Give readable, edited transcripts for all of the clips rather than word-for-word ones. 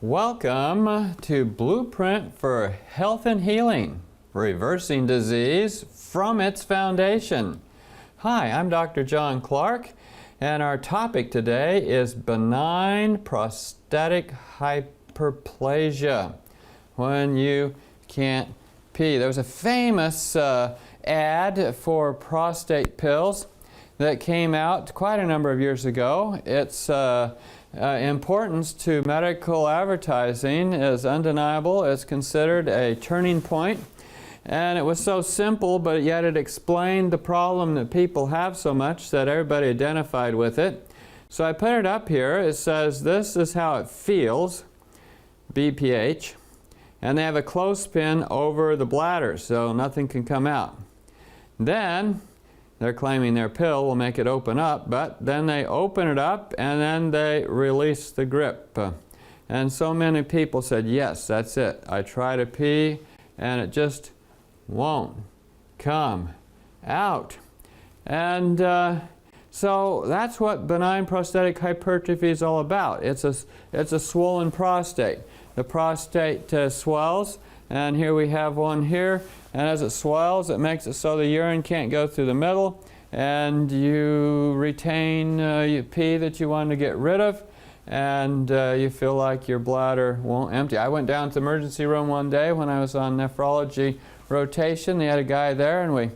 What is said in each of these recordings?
Welcome to Blueprint for Health and Healing, Reversing Disease from its Foundation. Hi, I'm Dr. John Clark, and our topic today is benign prostatic hyperplasia, when you can't pee. There was a famous ad for prostate pills that came out quite a number of years ago. Its importance to medical advertising is undeniable. It's considered a turning point, and it was so simple, but yet it explained the problem that people have so much that everybody identified with it. So I put it up here. It says this is how it feels, BPH, and they have a clothespin over the bladder so nothing can come out. Then they're claiming their pill will make it open up, but then they open it up and then they release the grip. And so many people said, yes, that's it. I try to pee and it just won't come out. And so that's what benign prostatic hypertrophy is all about. It's a swollen prostate. The prostate swells, and here we have one here, and as it swells it makes it so the urine can't go through the middle, and you retain your pee that you want to get rid of, and you feel like your bladder won't empty. I went down to the emergency room one day when I was on nephrology rotation. They had a guy there, and we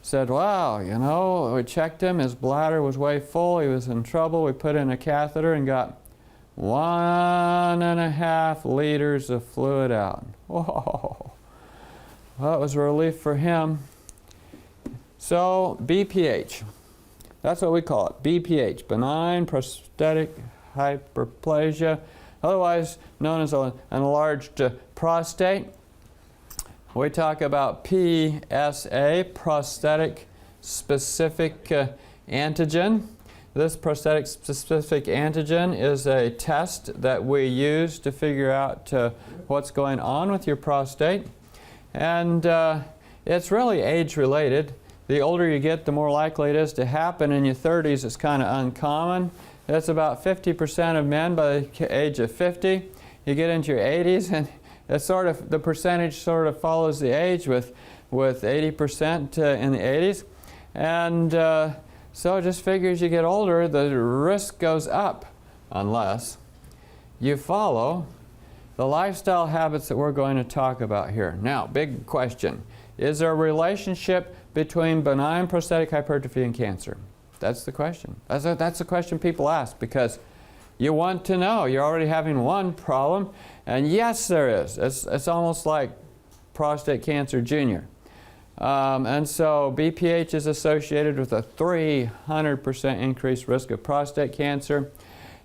said, wow, you know, we checked him, his bladder was way full, he was in trouble. We put in a catheter and got 1.5 liters of fluid out. Whoa. Well, it was a relief for him. So, BPH. That's what we call it, BPH, benign prostatic hyperplasia, otherwise known as an enlarged prostate. We talk about PSA, prostatic specific antigen. This prostatic specific antigen is a test that we use to figure out what's going on with your prostate. And it's really age-related. The older you get, the more likely it is to happen. In your 30s, it's kind of uncommon. It's about 50% of men by the age of 50. You get into your 80s, and it's sort of, the percentage sort of follows the age with 80% in the 80s. And so just figure as you get older, the risk goes up unless you follow the lifestyle habits that we're going to talk about here. Now, big question. Is there a relationship between benign prostatic hypertrophy and cancer? That's the question. That's the question people ask because you want to know. You're already having one problem, and yes, there is. It's almost like prostate cancer junior. And so BPH is associated with a 300% increased risk of prostate cancer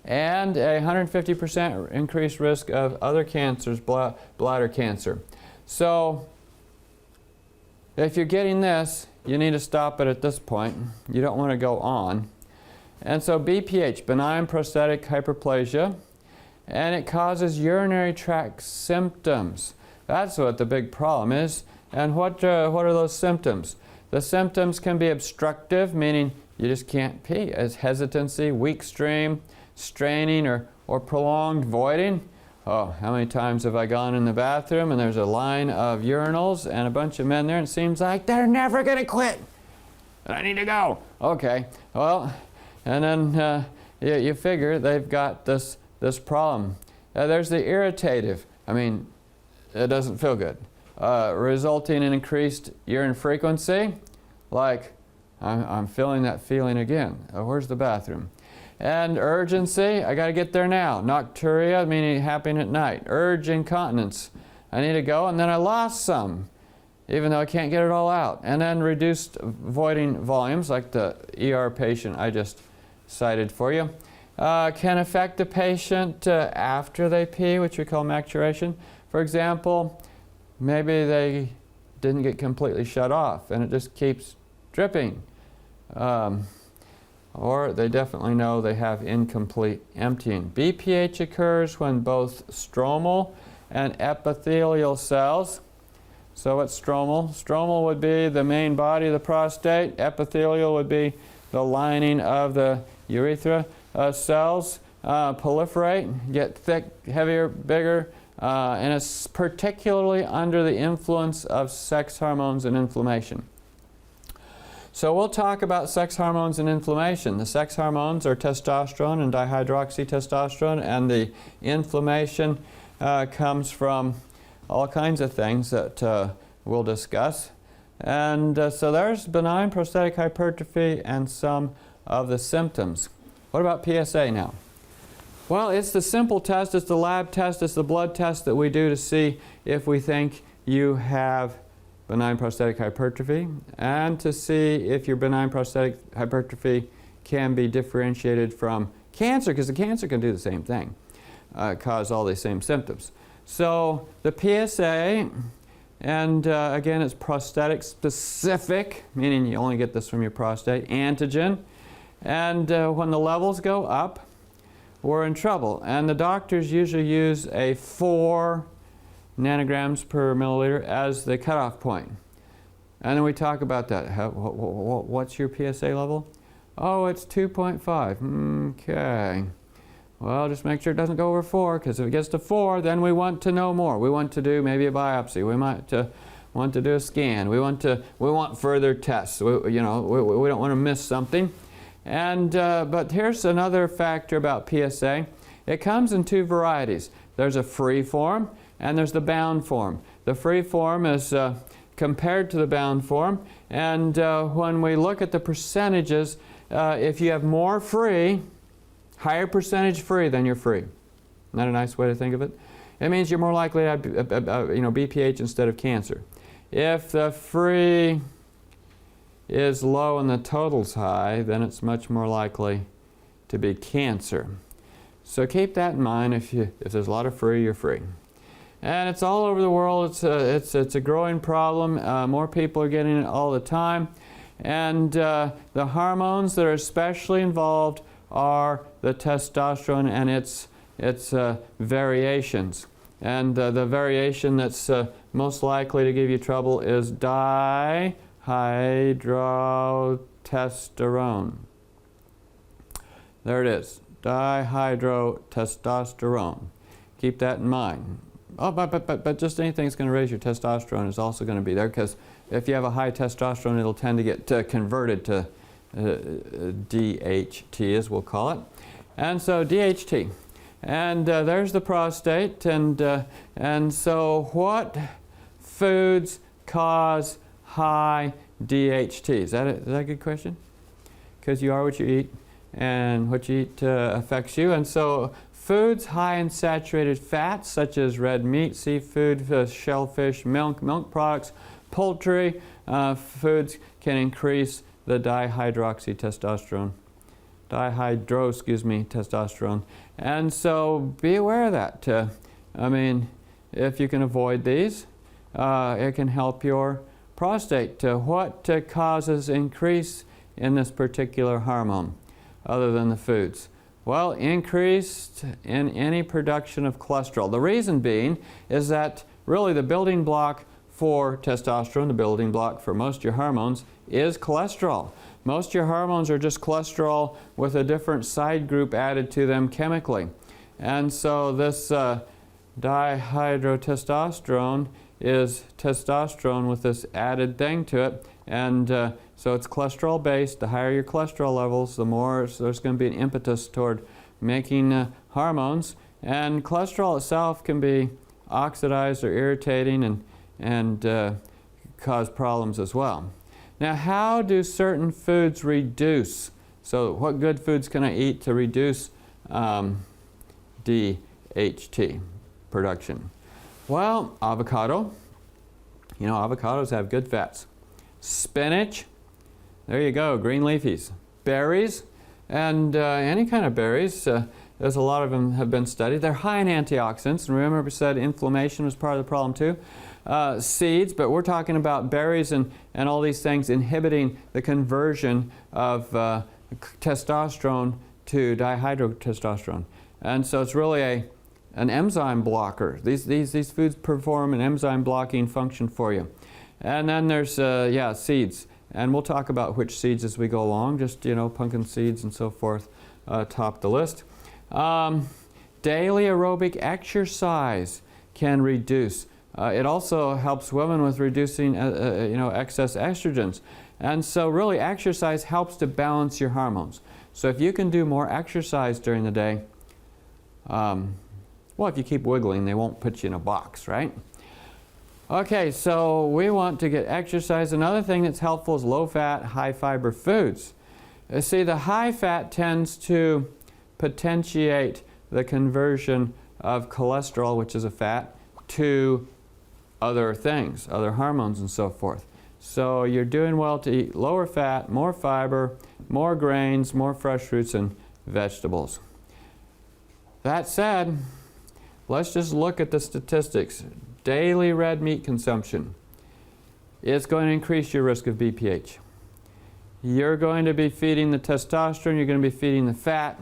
and a 150% increased risk of other cancers, bladder cancer. So if you're getting this, you need to stop it at this point. You don't want to go on. And so BPH, benign prostatic hyperplasia, and it causes urinary tract symptoms. That's what the big problem is. And what are those symptoms? The symptoms can be obstructive, meaning you just can't pee, as hesitancy, weak stream, straining, or prolonged voiding. Oh, how many times have I gone in the bathroom and there's a line of urinals and a bunch of men there, and it seems like they're never going to quit. I need to go. Okay, well, and then you figure they've got this problem. There's the irritative. I mean, it doesn't feel good. Resulting in increased urine frequency, like I'm feeling that feeling again. Where's the bathroom? And urgency, I got to get there now. Nocturia, meaning happening at night. Urge incontinence, I need to go, and then I lost some, even though I can't get it all out. And then reduced voiding volumes, like the ER patient I just cited for you, can affect the patient after they pee, which we call maturation. For example, maybe they didn't get completely shut off and it just keeps dripping. Or they definitely know they have incomplete emptying. BPH occurs when both stromal and epithelial cells. So what's stromal? Stromal would be the main body of the prostate. Epithelial would be the lining of the urethra cells proliferate, get thick, heavier, bigger, and it's particularly under the influence of sex hormones and inflammation. So we'll talk about sex hormones and inflammation. The sex hormones are testosterone and dihydroxytestosterone, and the inflammation comes from all kinds of things that we'll discuss. And so there's benign prostatic hypertrophy and some of the symptoms. What about PSA now? Well, it's the simple test, it's the lab test, it's the blood test that we do to see if we think you have benign prostatic hypertrophy, and to see if your benign prostatic hypertrophy can be differentiated from cancer, because the cancer can do the same thing, cause all these same symptoms. So the PSA, and again it's prostatic specific, meaning you only get this from your prostate, antigen, and when the levels go up, we're in trouble. And the doctors usually use a 4 nanograms per milliliter as the cutoff point. And then we talk about that. What's your PSA level? Oh, it's 2.5. Okay. Well, just make sure it doesn't go over 4, because if it gets to 4, then we want to know more. We want to do maybe a biopsy. We might want to do a scan. We want further tests. We don't want to miss something. And but here's another factor about PSA. It comes in 2 varieties. There's a free form and there's the bound form. The free form is compared to the bound form, and when we look at the percentages, if you have more free, higher percentage free, then you're free. Isn't that a nice way to think of it? It means you're more likely to have BPH instead of cancer. If the free is low and the total's high, then it's much more likely to be cancer. So keep that in mind. If there's a lot of free, you're free. And it's all over the world. It's a growing problem. More people are getting it all the time. And the hormones that are especially involved are the testosterone and its variations. And the variation that's most likely to give you trouble is dihydrotestosterone. There it is, dihydrotestosterone. Keep that in mind. Oh, but just anything that's going to raise your testosterone is also going to be there, because if you have a high testosterone, it'll tend to get converted to DHT, as we'll call it. And so DHT. And there's the prostate. And so what foods cause high DHT? Is that a good question? Because you are what you eat, and what you eat affects you. And so foods high in saturated fats, such as red meat, seafood, shellfish, milk products, poultry, foods can increase the testosterone. Testosterone. And so be aware of that. I mean, if you can avoid these, it can help your prostate. What causes increase in this particular hormone, other than the foods? Well, increased in any production of cholesterol. The reason being is that really the building block for testosterone, the building block for most of your hormones, is cholesterol. Most of your hormones are just cholesterol with a different side group added to them chemically. And so this dihydrotestosterone is testosterone with this added thing to it. And so it's cholesterol based. The higher your cholesterol levels, the more there's going to be an impetus toward making hormones. And cholesterol itself can be oxidized or irritating and cause problems as well. Now, how do certain foods reduce? So what good foods can I eat to reduce DHT production? Well, avocado. You know, avocados have good fats. Spinach. There you go, green leafies. Berries, and any kind of berries. There's a lot of them have been studied. They're high in antioxidants. And remember we said inflammation was part of the problem too. Seeds, but we're talking about berries and all these things inhibiting the conversion of testosterone to dihydrotestosterone. And so it's really an enzyme blocker. These foods perform an enzyme blocking function for you. And then there's, seeds. And we'll talk about which seeds as we go along. Just, pumpkin seeds and so forth top the list. Daily aerobic exercise can reduce. It also helps women with reducing excess estrogens. And so really exercise helps to balance your hormones. So if you can do more exercise during the day, well, if you keep wiggling, they won't put you in a box, right? Okay, so we want to get exercise. Another thing that's helpful is low-fat, high-fiber foods. See, the high fat tends to potentiate the conversion of cholesterol, which is a fat, to other things, other hormones and so forth. So you're doing well to eat lower fat, more fiber, more grains, more fresh fruits and vegetables. That said, let's just look at the statistics. Daily red meat consumption is going to increase your risk of BPH. You're going to be feeding the testosterone, you're going to be feeding the fat,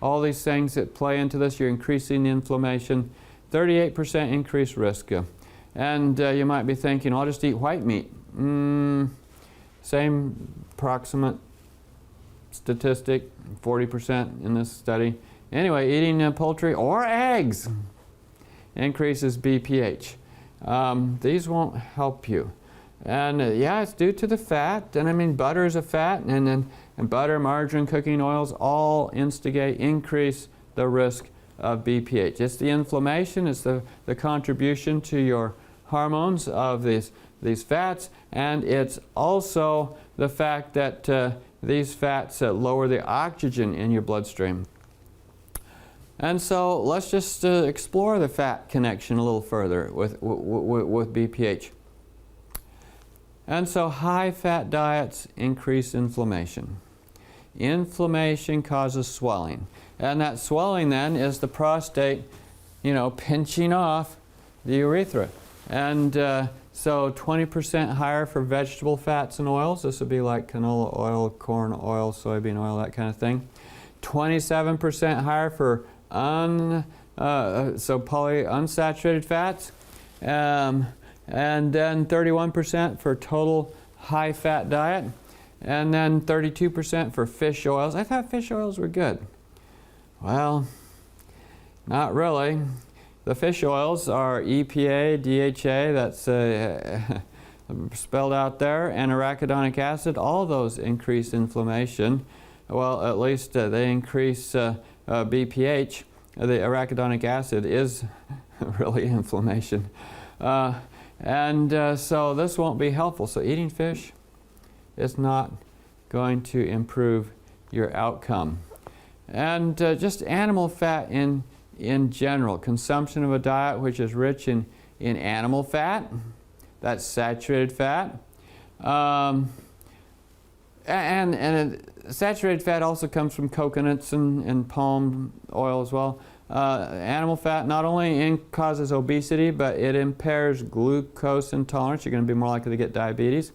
all these things that play into this. You're increasing the inflammation, 38% increased risk. And you might be thinking, I'll just eat white meat. Same approximate statistic, 40% in this study. Anyway, eating poultry or eggs increases BPH. These won't help you. And yeah, it's due to the fat. And I mean, butter is a fat, and butter, margarine, cooking oils all increase the risk of BPH. It's the inflammation, it's the contribution to your hormones of these fats, and it's also the fact that these fats lower the oxygen in your bloodstream. And so let's just explore the fat connection a little further with BPH. And so high-fat diets increase inflammation. Inflammation causes swelling. And that swelling then is the prostate, pinching off the urethra. And so 20% higher for vegetable fats and oils. This would be like canola oil, corn oil, soybean oil, that kind of thing. 27% higher for polyunsaturated fats, and then 31% for total high-fat diet, and then 32% for fish oils. I thought fish oils were good. Well, not really. The fish oils are EPA, DHA, that's spelled out there, and arachidonic acid. All those increase inflammation. Well, at least they increase BPH. The arachidonic acid is really inflammation. So this won't be helpful. So eating fish is not going to improve your outcome. And just animal fat in general. Consumption of a diet which is rich in animal fat, that's saturated fat. Saturated fat also comes from coconuts and palm oil as well. Animal fat not only causes obesity, but it impairs glucose intolerance. You're going to be more likely to get diabetes.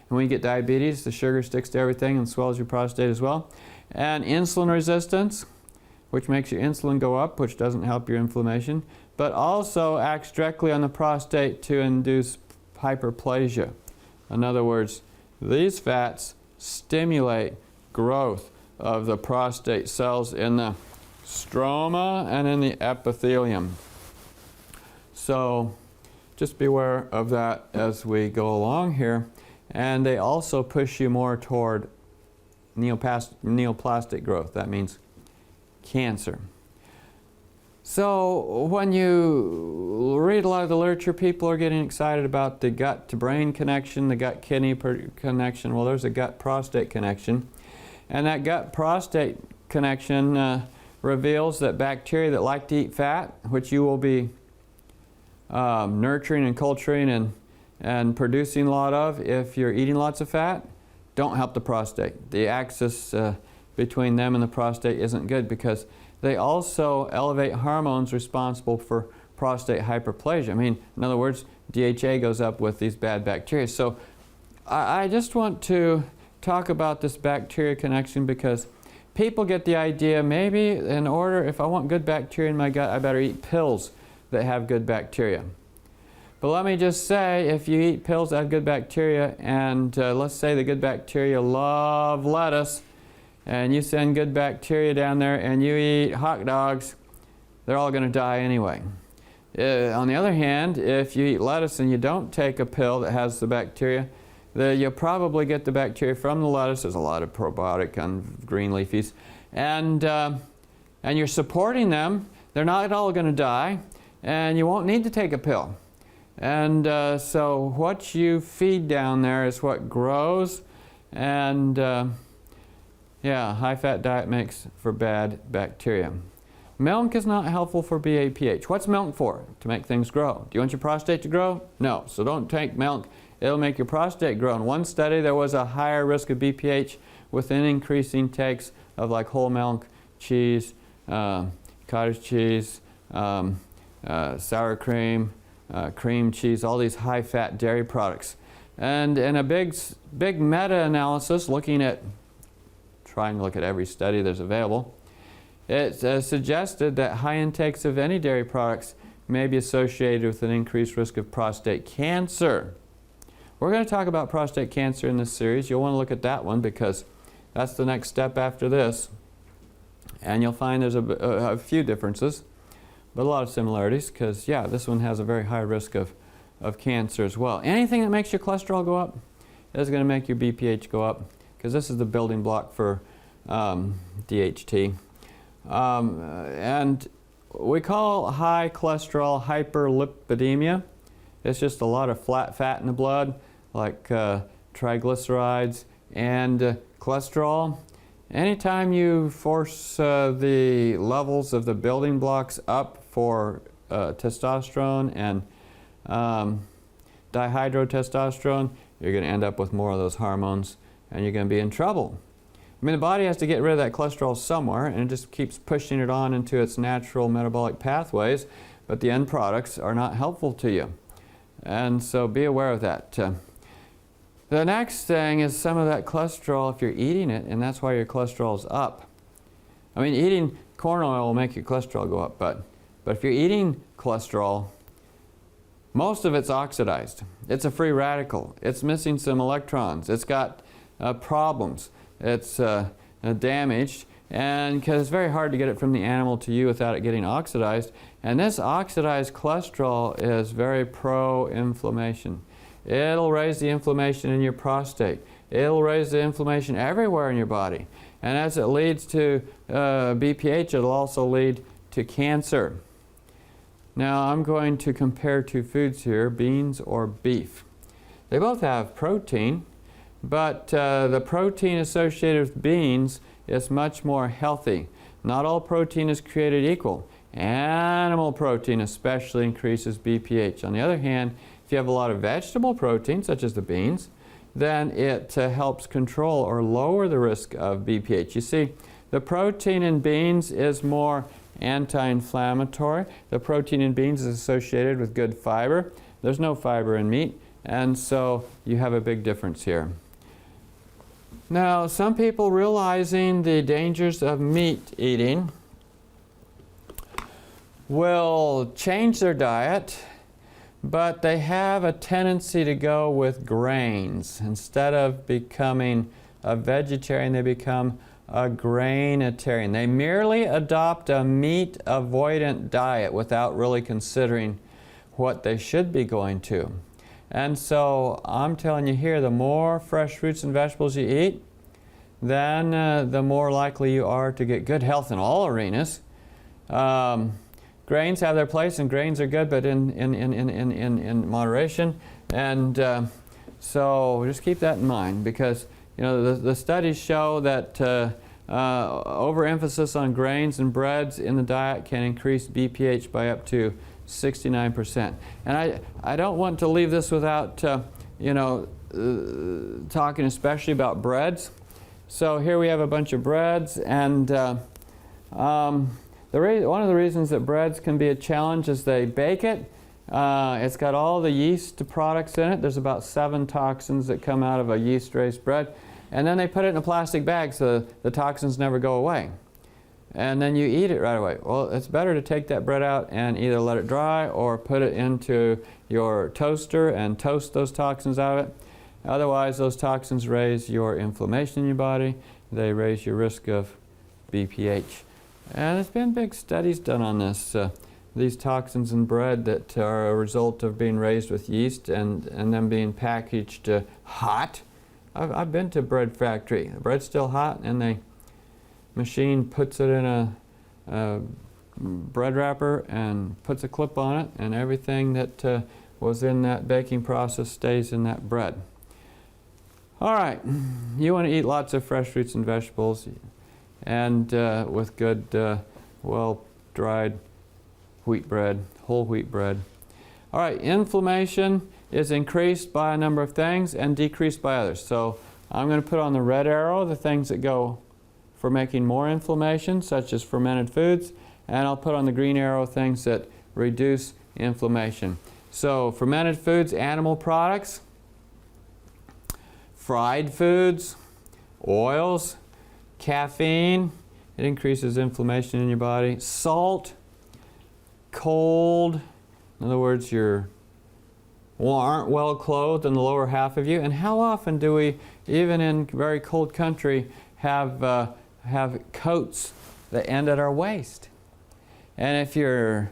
And when you get diabetes, the sugar sticks to everything and swells your prostate as well. And insulin resistance, which makes your insulin go up, which doesn't help your inflammation, but also acts directly on the prostate to induce hyperplasia. In other words, these fats stimulate growth of the prostate cells in the stroma and in the epithelium. So just beware of that as we go along here. And they also push you more toward neoplastic growth. That means cancer. So when you read a lot of the literature, people are getting excited about the gut-to-brain connection, the gut-kidney connection. Well, there's a gut-prostate connection. And that gut-prostate connection reveals that bacteria that like to eat fat, which you will be nurturing and culturing and producing a lot of if you're eating lots of fat, don't help the prostate. The axis between them and the prostate isn't good because they also elevate hormones responsible for prostate hyperplasia. I mean, in other words, DHA goes up with these bad bacteria. So I just want to talk about this bacteria connection because people get the idea maybe if I want good bacteria in my gut, I better eat pills that have good bacteria. But let me just say, if you eat pills that have good bacteria, and let's say the good bacteria love lettuce, and you send good bacteria down there and you eat hot dogs, they're all going to die anyway. On the other hand, if you eat lettuce and you don't take a pill that has the bacteria, you'll probably get the bacteria from the lettuce. There's a lot of probiotic on green leafies. And you're supporting them. They're not all going to die. And you won't need to take a pill. And so what you feed down there is what grows. And yeah, high-fat diet makes for bad bacteria. Milk is not helpful for BAPH. What's milk for? To make things grow. Do you want your prostate to grow? No. So don't take milk. It'll make your prostate grow. In one study, there was a higher risk of BPH with an increasing takes of like whole milk, cheese, cottage cheese, sour cream, cream cheese, all these high-fat dairy products. And in a big meta-analysis trying to look at every study that's available, it suggested that high intakes of any dairy products may be associated with an increased risk of prostate cancer. We're going to talk about prostate cancer in this series. You'll want to look at that one because that's the next step after this. And you'll find there's a few differences, but a lot of similarities because, yeah, this one has a very high risk of cancer as well. Anything that makes your cholesterol go up is going to make your BPH go up because this is the building block for DHT. And we call high cholesterol hyperlipidemia. It's just a lot of flat fat in the blood, like triglycerides and cholesterol. Anytime you force the levels of the building blocks up for testosterone and dihydrotestosterone, you're going to end up with more of those hormones and you're going to be in trouble. I mean, the body has to get rid of that cholesterol somewhere, and it just keeps pushing it on into its natural metabolic pathways, but the end products are not helpful to you. And so be aware of that. The next thing is some of that cholesterol, if you're eating it, and that's why your cholesterol is up. I mean, eating corn oil will make your cholesterol go up, but if you're eating cholesterol, most of it's oxidized. It's a free radical. It's missing some electrons. It's got problems. It's damaged, and because it's very hard to get it from the animal to you without it getting oxidized. And this oxidized cholesterol is very pro-inflammation. It'll raise the inflammation in your prostate. It'll raise the inflammation everywhere in your body. And as it leads to BPH, it'll also lead to cancer. Now I'm going to compare two foods here, beans or beef. They both have protein, but the protein associated with beans is much more healthy. Not all protein is created equal. Animal protein especially increases BPH. On the other hand, if you have a lot of vegetable protein, such as the beans, then it helps control or lower the risk of BPH. You see, the protein in beans is more anti-inflammatory. The protein in beans is associated with good fiber. There's no fiber in meat, and so you have a big difference here. Now, some people, realizing the dangers of meat eating, will change their diet, but they have a tendency to go with grains. Instead of becoming a vegetarian, they become a grainitarian. They merely adopt a meat-avoidant diet without really considering what they should be going to. And so I'm telling you here, the more fresh fruits and vegetables you eat, then the more likely you are to get good health in all arenas. Grains have their place, and grains are good, but in moderation. And so just keep that in mind, because you know the studies show that overemphasis on grains and breads in the diet can increase BPH by up to 69%. And I don't want to leave this without talking especially about breads. So here we have a bunch of breads, and one of the reasons that breads can be a challenge is they bake it. It's got all the yeast products in it. There's about 7 toxins that come out of a yeast-raised bread. And then they put it in a plastic bag so the toxins never go away. And then you eat it right away. Well, it's better to take that bread out and either let it dry or put it into your toaster and toast those toxins out of it. Otherwise, those toxins raise your inflammation in your body, they raise your risk of BPH. And there's been big studies done on this. These toxins in bread that are a result of being raised with yeast and them being packaged hot. I've been to a bread factory. The bread's still hot and the machine puts it in a bread wrapper and puts a clip on it, and everything that was in that baking process stays in that bread. All right, you want to eat lots of fresh fruits and vegetables and with good, well-dried wheat bread, whole wheat bread. All right, inflammation is increased by a number of things and decreased by others. So I'm going to put on the red arrow the things that go for making more inflammation, such as fermented foods, and I'll put on the green arrow things that reduce inflammation. So fermented foods, animal products, fried foods, oils, caffeine, it increases inflammation in your body, salt, cold, in other words, you aren't well clothed in the lower half of you. And how often do we, even in very cold country, have coats that end at our waist? And if your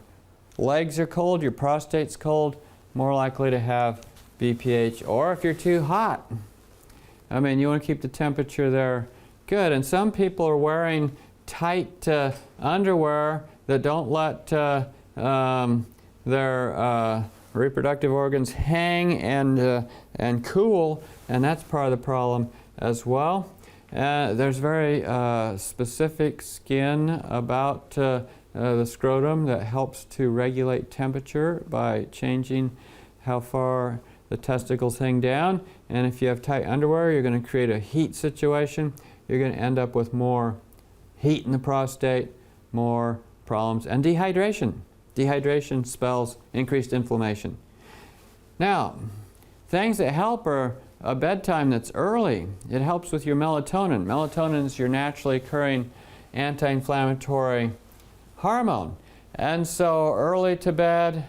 legs are cold, your prostate's cold, more likely to have BPH. Or if you're too hot, I mean, you want to keep the temperature there good. And some people are wearing tight underwear that don't let their reproductive organs hang and cool, and that's part of the problem as well. There's very specific skin about the scrotum that helps to regulate temperature by changing how far the testicles hang down. And if you have tight underwear, you're going to create a heat situation. You're going to end up with more heat in the prostate, more problems, and dehydration. Dehydration spells increased inflammation. Now, things that help are a bedtime that's early. It helps with your melatonin. Melatonin is your naturally occurring anti-inflammatory hormone. And so early to bed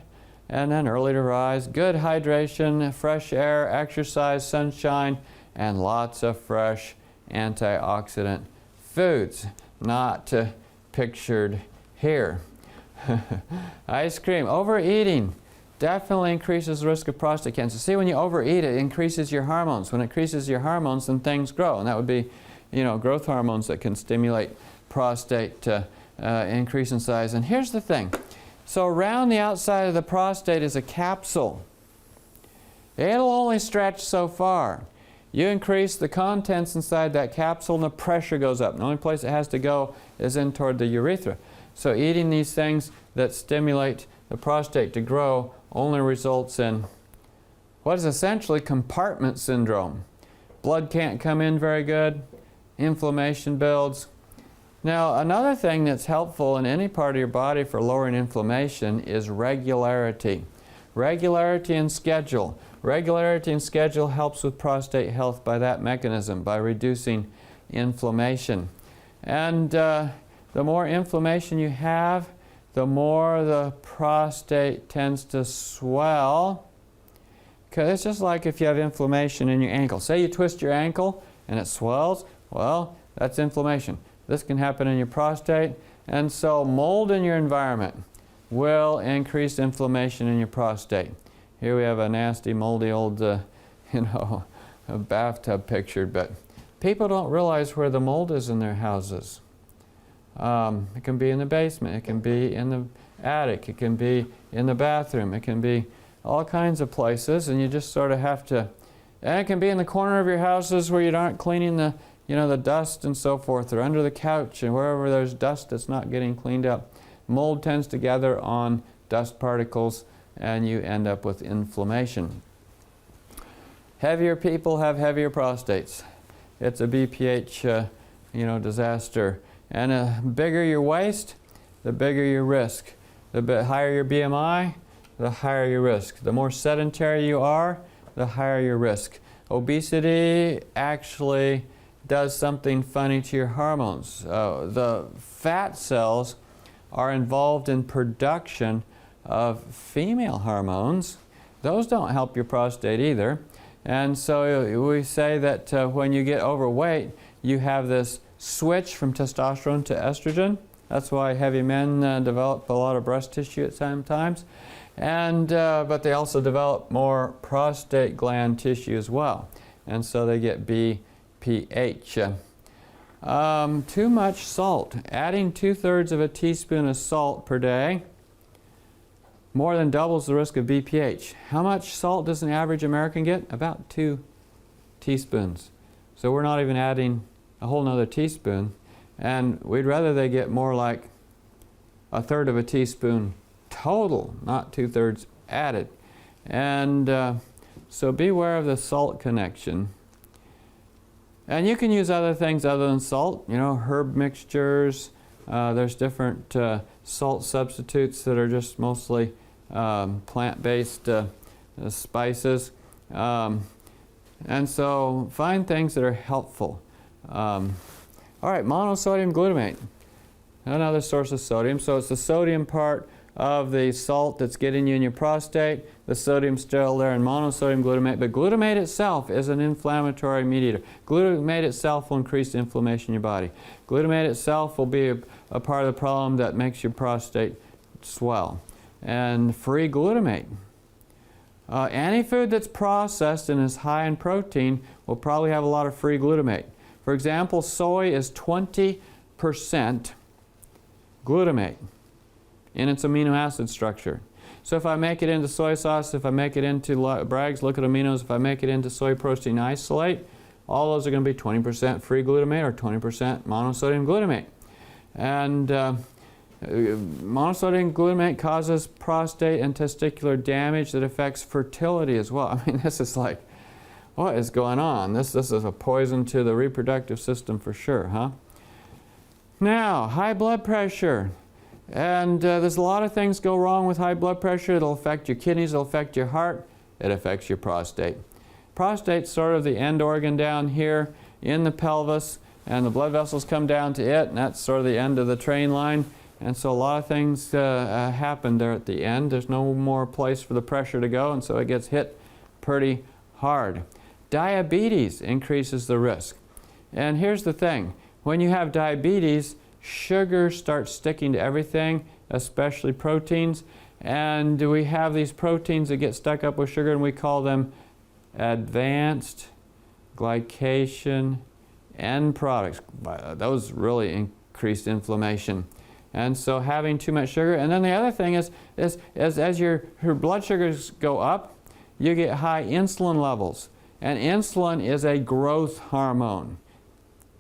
and then early to rise, good hydration, fresh air, exercise, sunshine, and lots of fresh antioxidant foods, not pictured here. Ice cream, overeating definitely increases the risk of prostate cancer. See, when you overeat, it increases your hormones. When it increases your hormones, then things grow, and that would be, growth hormones that can stimulate prostate increase in size. And here's the thing. So around the outside of the prostate is a capsule. It'll only stretch so far. You increase the contents inside that capsule and the pressure goes up. The only place it has to go is in toward the urethra. So eating these things that stimulate the prostate to grow only results in what is essentially compartment syndrome. Blood can't come in very good, inflammation builds. Now, another thing that's helpful in any part of your body for lowering inflammation is regularity. Regularity and schedule. Regularity and schedule helps with prostate health by that mechanism, by reducing inflammation. And the more inflammation you have, the more the prostate tends to swell. Because it's just like if you have inflammation in your ankle. Say you twist your ankle and it swells, well, that's inflammation. This can happen in your prostate, and so mold in your environment will increase inflammation in your prostate. Here we have a nasty, moldy old, a bathtub pictured, but people don't realize where the mold is in their houses. It can be in the basement, it can be in the attic, it can be in the bathroom, it can be all kinds of places, and you just sort of have to, and it can be in the corner of your houses where you aren't cleaning the dust and so forth, or under the couch, and wherever there's dust that's not getting cleaned up. Mold tends to gather on dust particles, and you end up with inflammation. Heavier people have heavier prostates. It's a BPH, disaster. And the bigger your waist, the bigger your risk. The higher your BMI, the higher your risk. The more sedentary you are, the higher your risk. Obesity actually does something funny to your hormones. The fat cells are involved in production of female hormones. Those don't help your prostate either. And so we say that when you get overweight, you have this switch from testosterone to estrogen. That's why heavy men develop a lot of breast tissue at sometimes. And, but they also develop more prostate gland tissue as well. And so they get BPH. Too much salt. Adding 2/3 of a teaspoon of salt per day more than doubles the risk of BPH. How much salt does an average American get? About 2 teaspoons. So we're not even adding a whole nother teaspoon. And we'd rather they get more like 1/3 of a teaspoon total, not 2/3 added. And so beware of the salt connection. And you can use other things other than salt, you know, herb mixtures. There's different salt substitutes that are just mostly plant-based spices. And so find things that are helpful. All right, monosodium glutamate, another source of sodium. So it's the sodium part of the salt that's getting you in your prostate. The sodium's still there in monosodium glutamate, but glutamate itself is an inflammatory mediator. Glutamate itself will increase inflammation in your body. Glutamate itself will be a part of the problem that makes your prostate swell. And free glutamate. Any food that's processed and is high in protein will probably have a lot of free glutamate. For example, soy is 20% glutamate in its amino acid structure. So if I make it into soy sauce, if I make it into Bragg's Liquid Aminos, if I make it into soy protein isolate, all those are going to be 20% free glutamate or 20% monosodium glutamate. And monosodium glutamate causes prostate and testicular damage that affects fertility as well. I mean, this is like, what is going on? This is a poison to the reproductive system for sure, huh? Now, high blood pressure. And there's a lot of things go wrong with high blood pressure. It'll affect your kidneys, it'll affect your heart, it affects your prostate. Prostate's sort of the end organ down here in the pelvis, and the blood vessels come down to it, and that's sort of the end of the train line. And so a lot of things happen there at the end. There's no more place for the pressure to go, and so it gets hit pretty hard. Diabetes increases the risk. And here's the thing. When you have diabetes, sugar starts sticking to everything, especially proteins. And we have these proteins that get stuck up with sugar, and we call them advanced glycation end products. Those really increased inflammation. And so having too much sugar. And then the other thing is as your blood sugars go up, you get high insulin levels. And insulin is a growth hormone.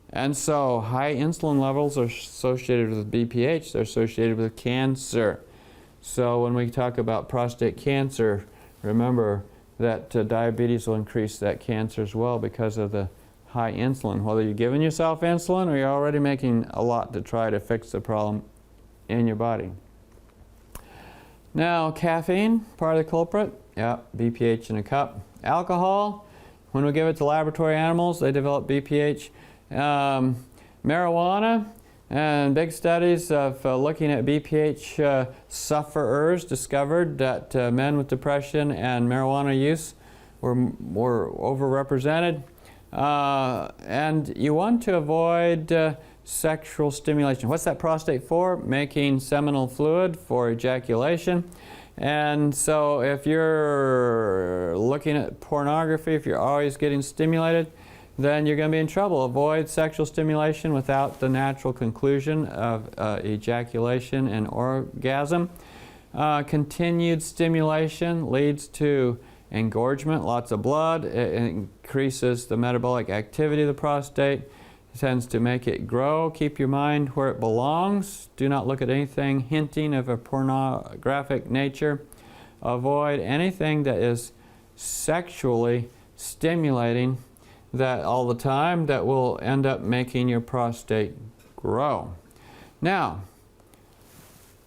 And so high insulin levels are associated with BPH, they're associated with cancer. So when we talk about prostate cancer, remember that diabetes will increase that cancer as well because of the high insulin. Whether you're giving yourself insulin or you're already making a lot to try to fix the problem in your body. Now, caffeine, part of the culprit. Yeah, BPH in a cup. Alcohol, when we give it to laboratory animals, they develop BPH. Marijuana, and big studies of looking at BPH sufferers discovered that men with depression and marijuana use were overrepresented. And you want to avoid sexual stimulation. What's that prostate for? Making seminal fluid for ejaculation. And so if you're looking at pornography, if you're always getting stimulated, then you're going to be in trouble. Avoid sexual stimulation without the natural conclusion of ejaculation and orgasm. Continued stimulation leads to engorgement, lots of blood. It increases the metabolic activity of the prostate. It tends to make it grow. Keep your mind where it belongs. Do not look at anything hinting of a pornographic nature. Avoid anything that is sexually stimulating that all the time that will end up making your prostate grow. Now,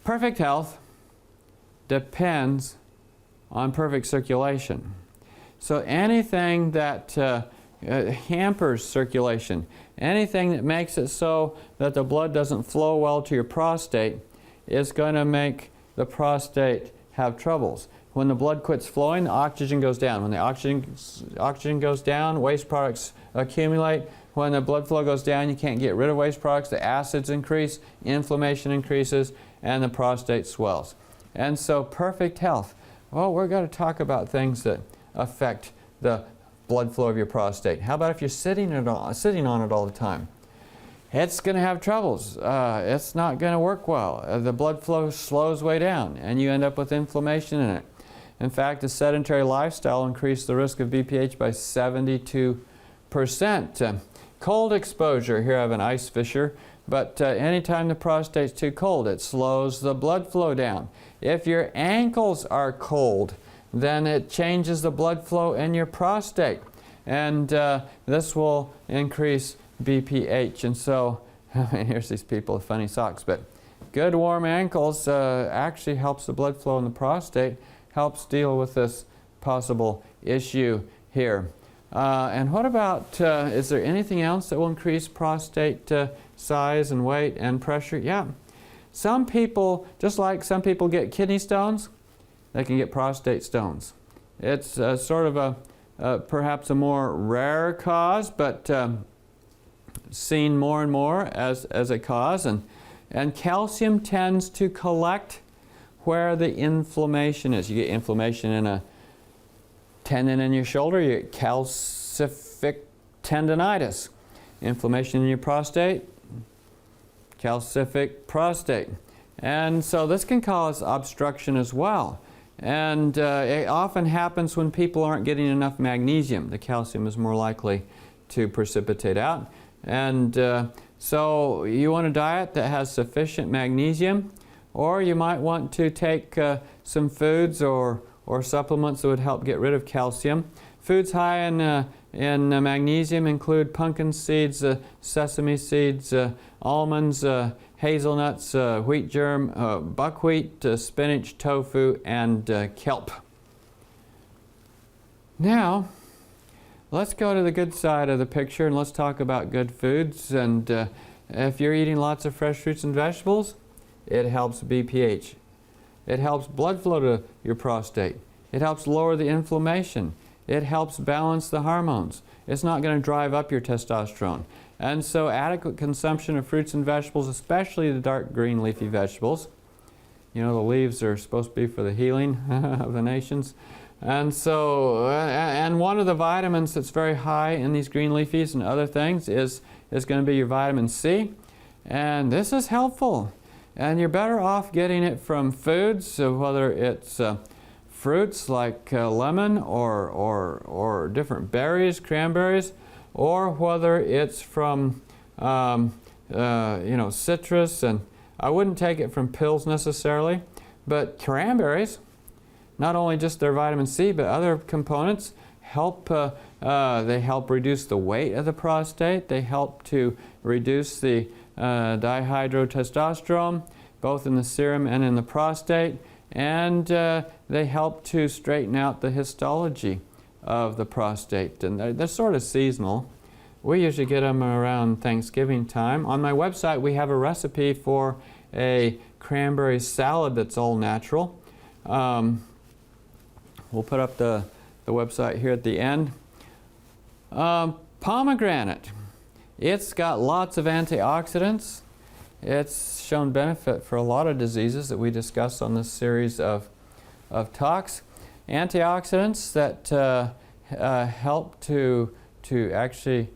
perfect health depends on perfect circulation. So anything that hampers circulation, anything that makes it so that the blood doesn't flow well to your prostate is going to make the prostate have troubles. When the blood quits flowing, the oxygen goes down. When the oxygen goes down, waste products accumulate. when the blood flow goes down, you can't get rid of waste products, the acids increase, inflammation increases, and the prostate swells. And so perfect health. Well, we're going to talk about things that affect the blood flow of your prostate. How about if you're sitting on it all the time? It's going to have troubles. It's not going to work well. The blood flow slows way down, and you end up with inflammation in it. In fact, a sedentary lifestyle increased the risk of BPH by 72%. Cold exposure, here I have an ice fissure, but anytime the prostate's too cold, it slows the blood flow down. If your ankles are cold, then it changes the blood flow in your prostate, and this will increase BPH. And so, here's these people with funny socks, but good warm ankles actually helps the blood flow in the prostate, helps deal with this possible issue here. And what about, is there anything else that will increase prostate size and weight and pressure? Yeah. Some people, just like some people get kidney stones, they can get prostate stones. It's sort of perhaps a more rare cause, but seen more and more as a cause. And calcium tends to collect where the inflammation is. You get inflammation in a tendon in your shoulder, you get calcific tendinitis. Inflammation in your prostate, calcific prostate. And so this can cause obstruction as well. And it often happens when people aren't getting enough magnesium. The calcium is more likely to precipitate out. And so you want a diet that has sufficient magnesium, or you might want to take some foods or supplements that would help get rid of calcium. Foods high in magnesium include pumpkin seeds, sesame seeds, almonds, hazelnuts, wheat germ, buckwheat, spinach, tofu, and kelp. Now, let's go to the good side of the picture and let's talk about good foods. And if you're eating lots of fresh fruits and vegetables, it helps BPH. It helps blood flow to your prostate. It helps lower the inflammation. It helps balance the hormones. It's not going to drive up your testosterone. And so adequate consumption of fruits and vegetables, especially the dark green leafy vegetables. You know, the leaves are supposed to be for the healing of the nations. And so, and one of the vitamins that's very high in these green leafies and other things is going to be your vitamin C. And this is helpful. And you're better off getting it from foods, so whether it's fruits like lemon or different berries, cranberries, or whether it's from citrus. And I wouldn't take it from pills necessarily, but cranberries, not only just their vitamin C, but other components help. They help reduce the weight of the prostate. They help to reduce the dihydrotestosterone, both in the serum and in the prostate, and they help to straighten out the histology of the prostate. And they're sort of seasonal. We usually get them around Thanksgiving time. On my website, we have a recipe for a cranberry salad that's all natural. We'll put up the website here at the end. Pomegranate. It's got lots of antioxidants. It's shown benefit for a lot of diseases that we discuss on this series of talks. Antioxidants that help to actually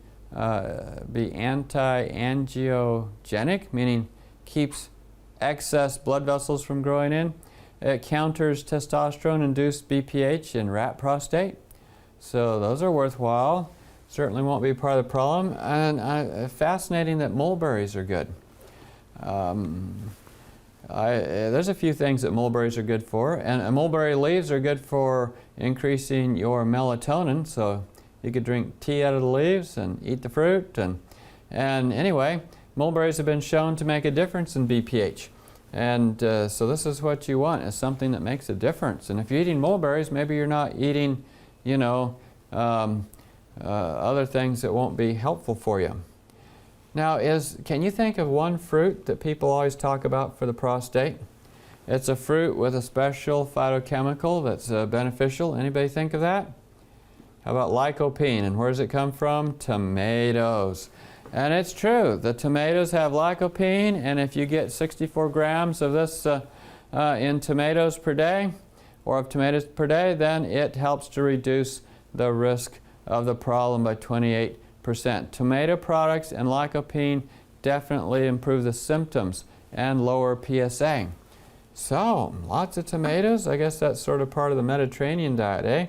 be anti-angiogenic, meaning keeps excess blood vessels from growing in. It counters testosterone-induced BPH in rat prostate. So those are worthwhile. Certainly won't be part of the problem. And fascinating that mulberries are good. There's a few things that mulberries are good for, and mulberry leaves are good for increasing your melatonin, so you could drink tea out of the leaves and eat the fruit, and anyway, mulberries have been shown to make a difference in BPH, and so this is what you want, is something that makes a difference. And if you're eating mulberries, maybe you're not eating, other things that won't be helpful for you. Now, can you think of one fruit that people always talk about for the prostate? It's a fruit with a special phytochemical that's beneficial. Anybody think of that? How about lycopene? And where does it come from? Tomatoes. And it's true, the tomatoes have lycopene, and if you get 64 grams of this in tomatoes per day, or of tomatoes per day, then it helps to reduce the risk of the problem by 28%. Tomato products and lycopene definitely improve the symptoms and lower PSA. So, lots of tomatoes. I guess that's sort of part of the Mediterranean diet, eh?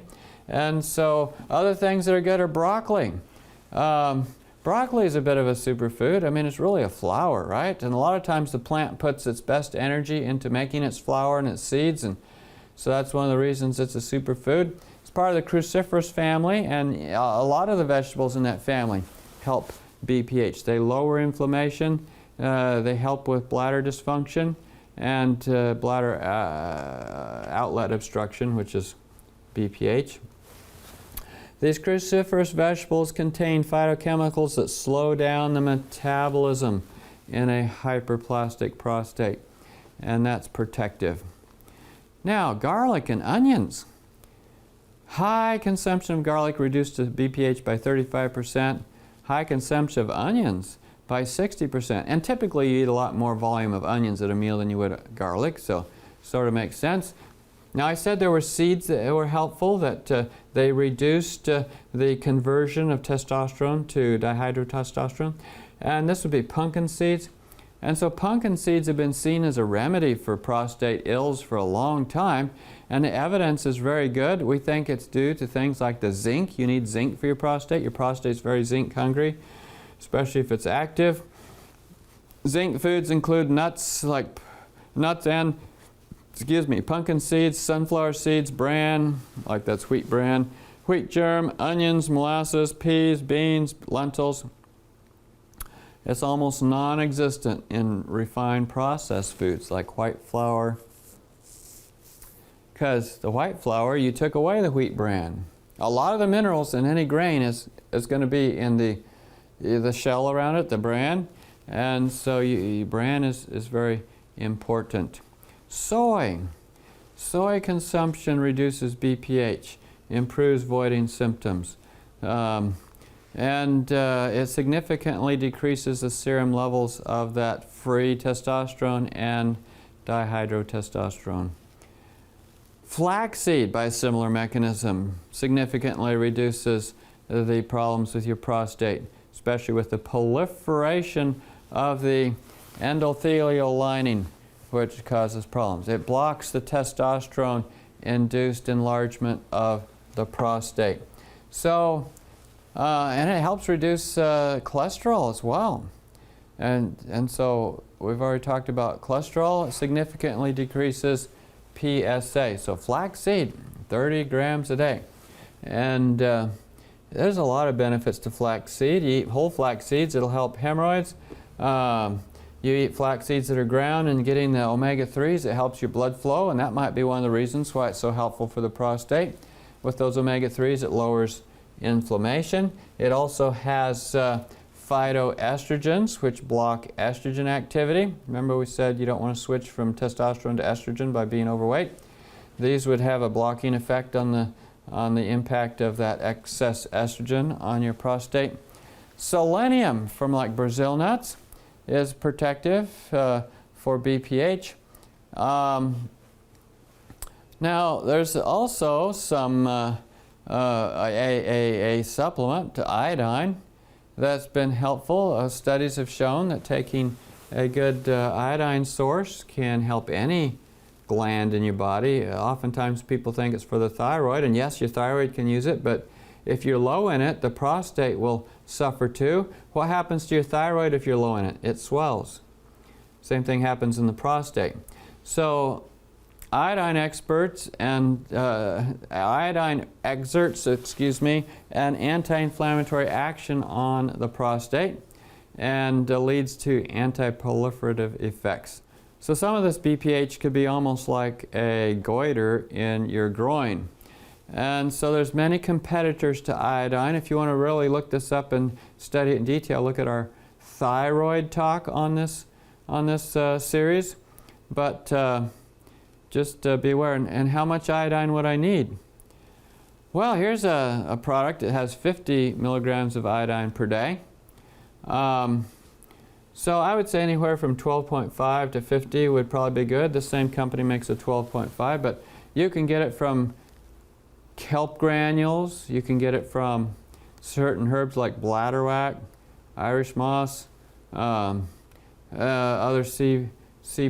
And so, other things that are good are broccoli. Broccoli is a bit of a superfood. I mean, it's really a flower, right? And a lot of times the plant puts its best energy into making its flower and its seeds, and so that's one of the reasons it's a superfood. It's part of the cruciferous family, and a lot of the vegetables in that family help BPH. They lower inflammation, they help with bladder dysfunction, and bladder outlet obstruction, which is BPH. These cruciferous vegetables contain phytochemicals that slow down the metabolism in a hyperplastic prostate, and that's protective. Now, garlic and onions. High consumption of garlic reduced to BPH by 35%, high consumption of onions by 60%. And typically you eat a lot more volume of onions at a meal than you would garlic, so sort of makes sense. Now I said there were seeds that were helpful, that they reduced the conversion of testosterone to dihydrotestosterone, and this would be pumpkin seeds. And so pumpkin seeds have been seen as a remedy for prostate ills for a long time, and the evidence is very good. We think it's due to things like the zinc. You need zinc for your prostate. Your prostate's very zinc hungry, especially if it's active. Zinc foods include nuts, like nuts and pumpkin seeds, sunflower seeds, bran, like that's wheat bran, wheat germ, onions, molasses, peas, beans, lentils. It's almost non-existent in refined processed foods like white flour, because the white flour, you took away the wheat bran. A lot of the minerals in any grain is going to be in the shell around it, the bran, and so bran is very important. Soy consumption reduces BPH, improves voiding symptoms, and it significantly decreases the serum levels of that free testosterone and dihydrotestosterone. Flaxseed, by a similar mechanism, significantly reduces the problems with your prostate, especially with the proliferation of the endothelial lining, which causes problems. It blocks the testosterone-induced enlargement of the prostate. So, and it helps reduce cholesterol as well. And so we've already talked about cholesterol. It significantly decreases PSA. So flaxseed, 30 grams a day. And there's a lot of benefits to flaxseed. You eat whole flax seeds, it'll help hemorrhoids. You eat flax seeds that are ground and getting the omega-3s, it helps your blood flow, and that might be one of the reasons why it's so helpful for the prostate. With those omega-3s, it lowers inflammation. It also has phytoestrogens, which block estrogen activity. Remember we said you don't want to switch from testosterone to estrogen by being overweight. These would have a blocking effect on the impact of that excess estrogen on your prostate. Selenium from like Brazil nuts is protective for BPH. Now there's also some a supplement to iodine that's been helpful. Studies have shown that taking a good iodine source can help any gland in your body. Oftentimes people think it's for the thyroid, and yes, your thyroid can use it, but if you're low in it, the prostate will suffer too. What happens to your thyroid if you're low in it? It swells. Same thing happens in the prostate. So iodine experts and iodine exerts, an anti-inflammatory action on the prostate and leads to anti-proliferative effects. So some of this BPH could be almost like a goiter in your groin. And so there's many competitors to iodine. If you want to really look this up and study it in detail, look at our thyroid talk on this series. But just be aware. And how much iodine would I need? Well, here's a product that has 50 milligrams of iodine per day. So I would say anywhere from 12.5 to 50 would probably be good. The same company makes a 12.5, but you can get it from kelp granules. You can get it from certain herbs like bladderwrack, Irish moss, other sea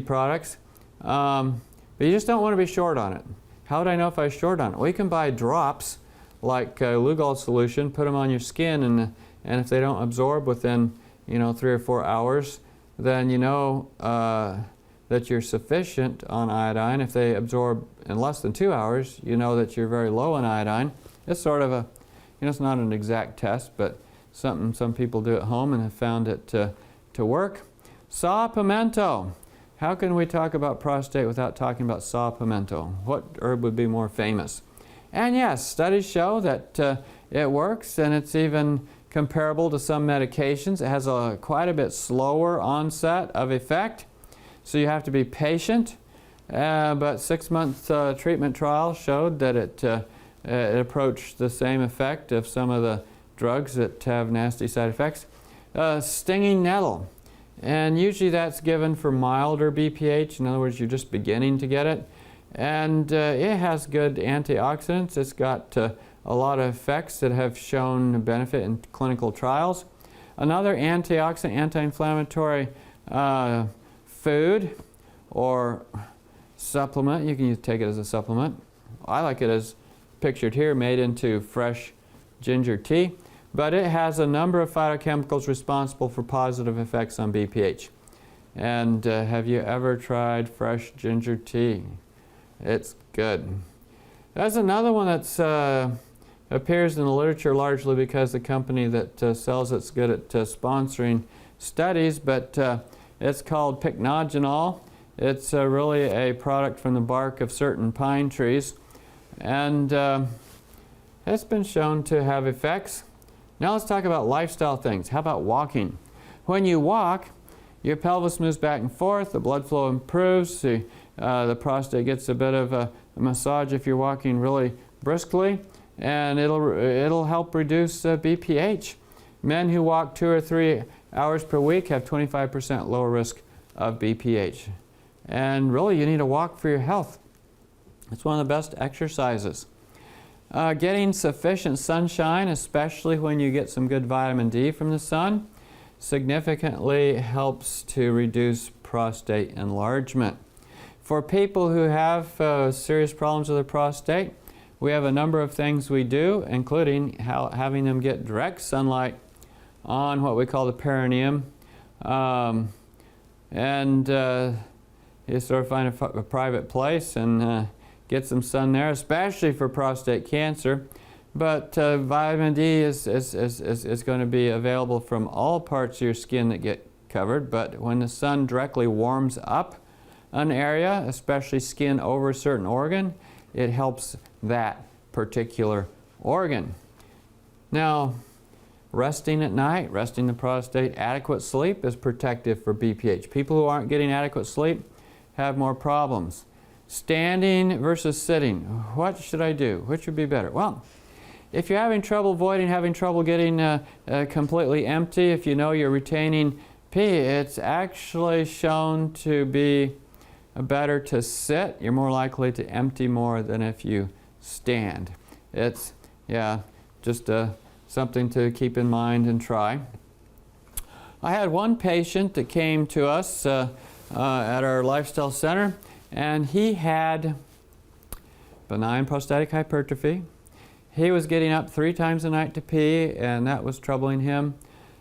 products. But you just don't want to be short on it. How would I know if I was short on it? Well, you can buy drops like Lugol solution, put them on your skin, and if they don't absorb within 3 or 4 hours, then you know that you're sufficient on iodine. If they absorb in less than 2 hours, you know that you're very low on iodine. It's sort of a, it's not an exact test, but something some people do at home and have found it to work. Saw pimento. How can we talk about prostate without talking about saw pimento? What herb would be more famous? And yes, studies show that it works, and it's even comparable to some medications. It has quite a bit slower onset of effect, so you have to be patient. But 6-month treatment trial showed that it approached the same effect of some of the drugs that have nasty side effects. Stinging nettle. And usually that's given for milder BPH. In other words, you're just beginning to get it. And it has good antioxidants. It's got a lot of effects that have shown benefit in clinical trials. Another antioxidant, anti-inflammatory food or supplement. You can take it as a supplement. I like it as pictured here, made into fresh ginger tea. But it has a number of phytochemicals responsible for positive effects on BPH. And have you ever tried fresh ginger tea? It's good. There's another one that appears in the literature largely because the company that sells it's good at sponsoring studies, but it's called pycnogenol. It's really a product from the bark of certain pine trees, and it's been shown to have effects. Now let's talk about lifestyle things. How about walking? When you walk, your pelvis moves back and forth, the blood flow improves, the prostate gets a bit of a massage if you're walking really briskly, and it'll help reduce BPH. Men who walk 2 or 3 hours per week have 25% lower risk of BPH. And really, you need to walk for your health. It's one of the best exercises. Getting sufficient sunshine, especially when you get some good vitamin D from the sun, significantly helps to reduce prostate enlargement. For people who have serious problems with the prostate, we have a number of things we do, including having them get direct sunlight on what we call the perineum. You sort of find a private place and get some sun there, especially for prostate cancer. But vitamin D is going to be available from all parts of your skin that get covered. But when the sun directly warms up an area, especially skin over a certain organ, it helps that particular organ. Now, resting at night, resting the prostate, adequate sleep is protective for BPH. People who aren't getting adequate sleep have more problems. Standing versus sitting. What should I do? Which would be better? Well, if you're having trouble voiding, having trouble getting completely empty, if you know you're retaining pee, it's actually shown to be better to sit. You're more likely to empty more than if you stand. It's, just something to keep in mind and try. I had one patient that came to us at our lifestyle center, and he had benign prostatic hypertrophy. He was getting up 3 times a night to pee, and that was troubling him.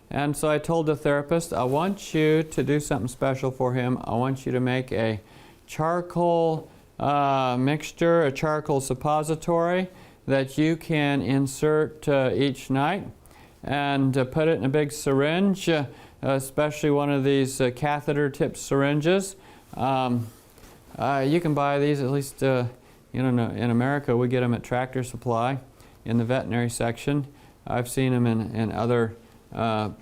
And so I told the therapist, I want you to do something special for him. I want you to make a charcoal mixture, a charcoal suppository that you can insert each night, and put it in a big syringe, especially one of these catheter-tipped syringes. You can buy these, at least in America, we get them at Tractor Supply in the veterinary section. I've seen them in other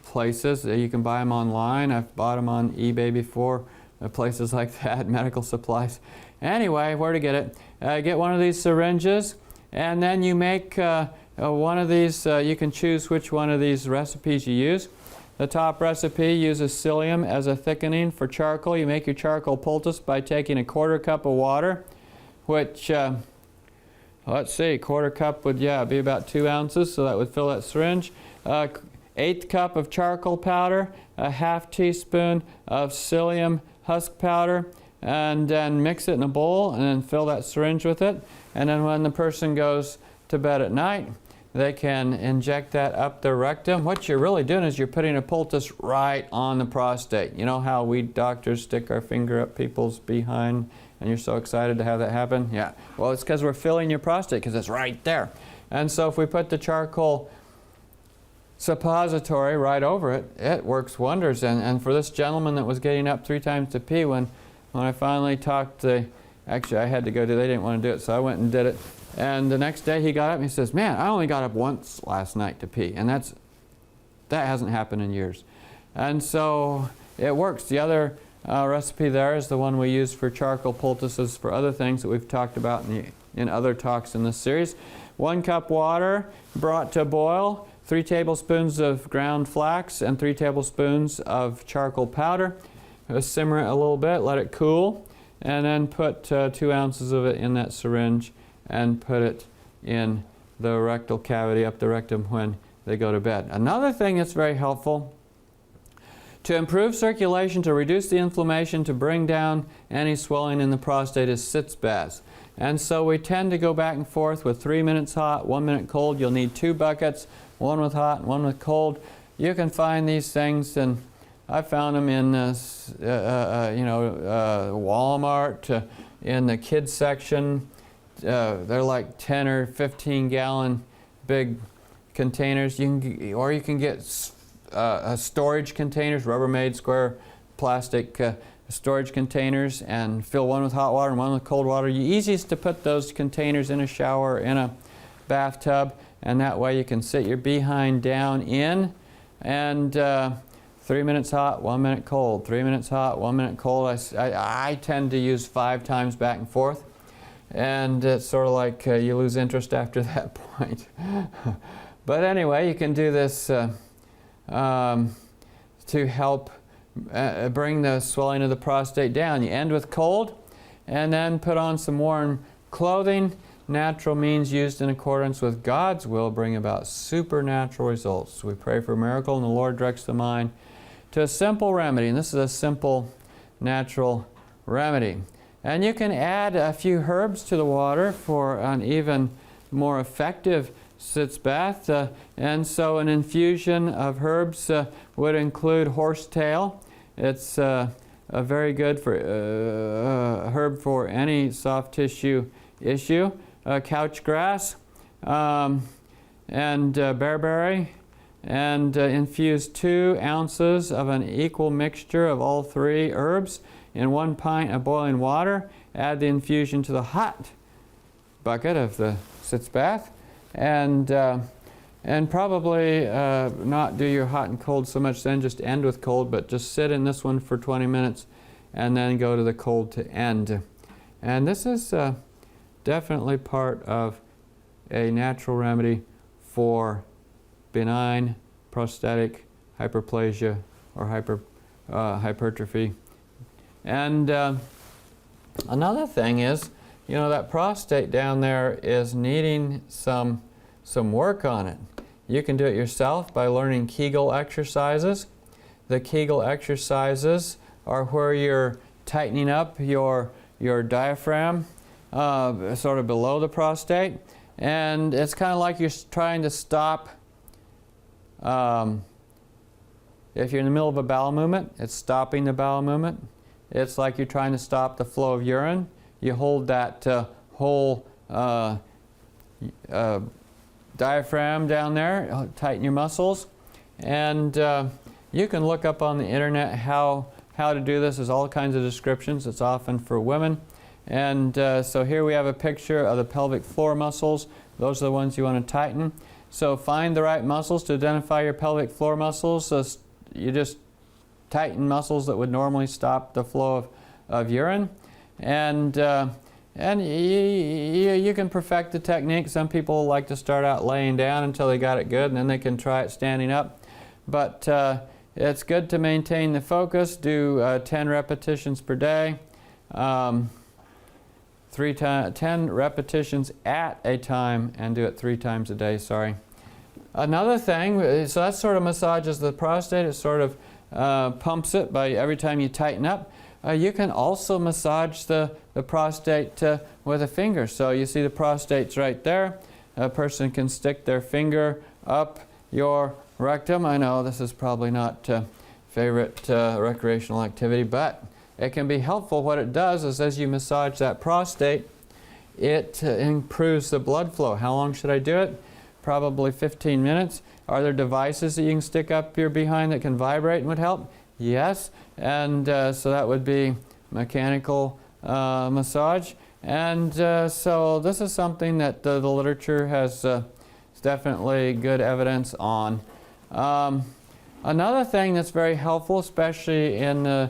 places. You can buy them online. I've bought them on eBay before, places like that, medical supplies. Anyway, where to get it? Get one of these syringes, And then you make one of these, you can choose which one of these recipes you use. The top recipe uses psyllium as a thickening for charcoal. You make your charcoal poultice by taking a 1/4 cup of water, which, let's see, 1/4 cup would, be about 2 ounces, so that would fill that syringe. 1/8 cup of charcoal powder, a 1/2 teaspoon of psyllium husk powder, and then mix it in a bowl and then fill that syringe with it. And then when the person goes to bed at night, they can inject that up their rectum. What you're really doing is you're putting a poultice right on the prostate. You know how we doctors stick our finger up people's behind and you're so excited to have that happen? Yeah. Well, it's because we're filling your prostate because it's right there. And so if we put the charcoal suppository right over it, it works wonders. And for this gentleman that was getting up 3 times to pee, when I finally talked actually I had to go do, they didn't want to do it, so I went and did it. And the next day he got up and he says, man, I only got up once last night to pee. And that hasn't happened in years. And so it works. The other recipe there is the one we use for charcoal poultices for other things that we've talked about in other talks in this series. 1 cup water brought to boil, 3 tablespoons of ground flax and 3 tablespoons of charcoal powder. Simmer it a little bit, let it cool, and then put 2 ounces of it in that syringe and put it in the rectal cavity up the rectum when they go to bed. Another thing that's very helpful, to improve circulation, to reduce the inflammation, to bring down any swelling in the prostate, is sitz baths. And so we tend to go back and forth with 3 minutes hot, 1 minute cold. You'll need 2 buckets, one with hot and one with cold. You can find these things, and I found them in Walmart, in the kids section. They're like 10 or 15 gallon big containers. Or you can get storage containers, Rubbermaid square plastic storage containers, and fill one with hot water and one with cold water. Easiest to put those containers in a shower, in a bathtub, and that way you can sit your behind down in, and 3 minutes hot, 1 minute cold, 3 minutes hot, 1 minute cold. I tend to use 5 times back and forth, and it's sort of like you lose interest after that point. But anyway, you can do this to help bring the swelling of the prostate down. You end with cold, and then put on some warm clothing. Natural means used in accordance with God's will bring about supernatural results. We pray for a miracle, and the Lord directs the mind to a simple remedy. And this is a simple, natural remedy. And you can add a few herbs to the water for an even more effective sitz bath. And so an infusion of herbs would include horsetail. It's a very good herb for any soft tissue issue. Couch grass and bearberry, and infuse 2 ounces of an equal mixture of all 3 herbs in 1 pint of boiling water. Add the infusion to the hot bucket of the sitz bath, and probably not do your hot and cold so much then, just end with cold, but just sit in this one for 20 minutes and then go to the cold to end. And this is definitely part of a natural remedy for benign prostatic hyperplasia or hypertrophy. And another thing is, that prostate down there is needing some work on it. You can do it yourself by learning Kegel exercises. The Kegel exercises are where you're tightening up your diaphragm sort of below the prostate, and it's kind of like you're trying to stop, if you're in the middle of a bowel movement, it's stopping the bowel movement. It's like you're trying to stop the flow of urine. You hold that whole diaphragm down there, tighten your muscles, and you can look up on the internet how to do this. There's all kinds of descriptions. It's often for women. And so here we have a picture of the pelvic floor muscles. Those are the ones you want to tighten. So find the right muscles to identify your pelvic floor muscles. So you just tighten muscles that would normally stop the flow of urine. And And you can perfect the technique. Some people like to start out laying down until they got it good, and then they can try it standing up. But it's good to maintain the focus. Do 10 repetitions per day. 10 repetitions at a time, and do it 3 times a day, sorry. Another thing, so that sort of massages the prostate. It sort of pumps it by every time you tighten up. You can also massage the prostate with a finger. So you see the prostate's right there. A person can stick their finger up your rectum. I know this is probably not favorite recreational activity, but it can be helpful. What it does is as you massage that prostate, it improves the blood flow. How long should I do it? Probably 15 minutes. Are there devices that you can stick up your behind that can vibrate and would help? Yes, and so that would be mechanical massage. And so this is something that the literature has definitely good evidence on. Another thing that's very helpful, especially in the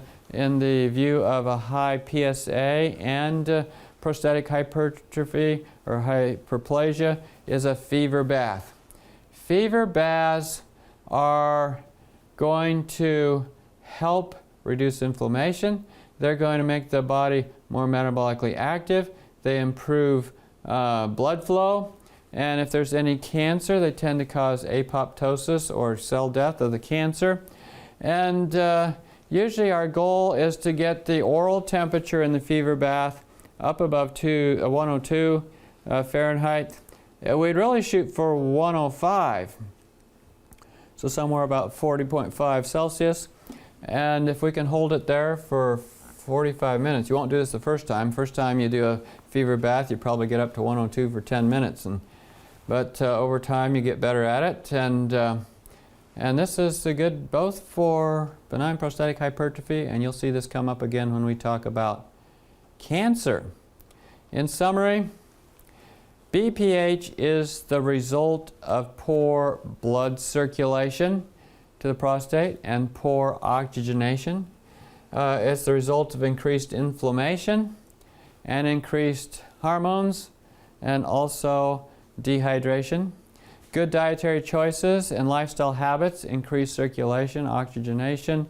view of a high PSA and prostatic hypertrophy or hyperplasia, is a fever bath. Fever baths are going to help reduce inflammation. They're going to make the body more metabolically active. They improve blood flow. And if there's any cancer, they tend to cause apoptosis or cell death of the cancer. And usually our goal is to get the oral temperature in the fever bath up above 102 Fahrenheit. We'd really shoot for 105. So somewhere about 40.5 Celsius. And if we can hold it there for 45 minutes, you won't do this the first time. First time you do a fever bath, you probably get up to 102 for 10 minutes. But over time you get better at it. And this is good both for benign prostatic hypertrophy, and you'll see this come up again when we talk about cancer. In summary, BPH is the result of poor blood circulation to the prostate and poor oxygenation. It's the result of increased inflammation and increased hormones and also dehydration. Good dietary choices and lifestyle habits increase circulation, oxygenation,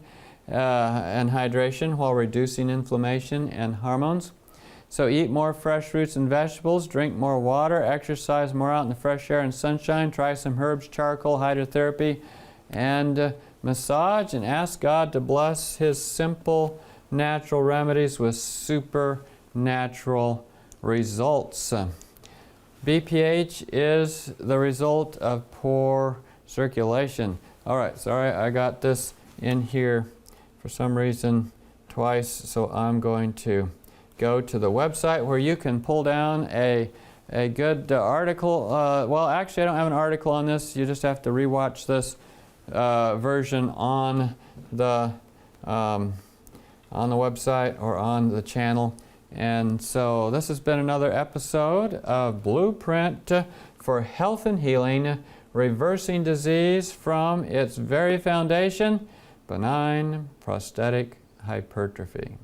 and hydration while reducing inflammation and hormones. So eat more fresh fruits and vegetables, drink more water, exercise more out in the fresh air and sunshine, try some herbs, charcoal, hydrotherapy, and massage, and ask God to bless His simple natural remedies with supernatural results. BPH is the result of poor circulation. All right, sorry, I got this in here for some reason twice, so I'm going to go to the website where you can pull down a good article. Well, actually, I don't have an article on this. You just have to rewatch this version on the website or on the channel. And so this has been another episode of Blueprint for Health and Healing, reversing disease from its very foundation, benign prostatic hypertrophy.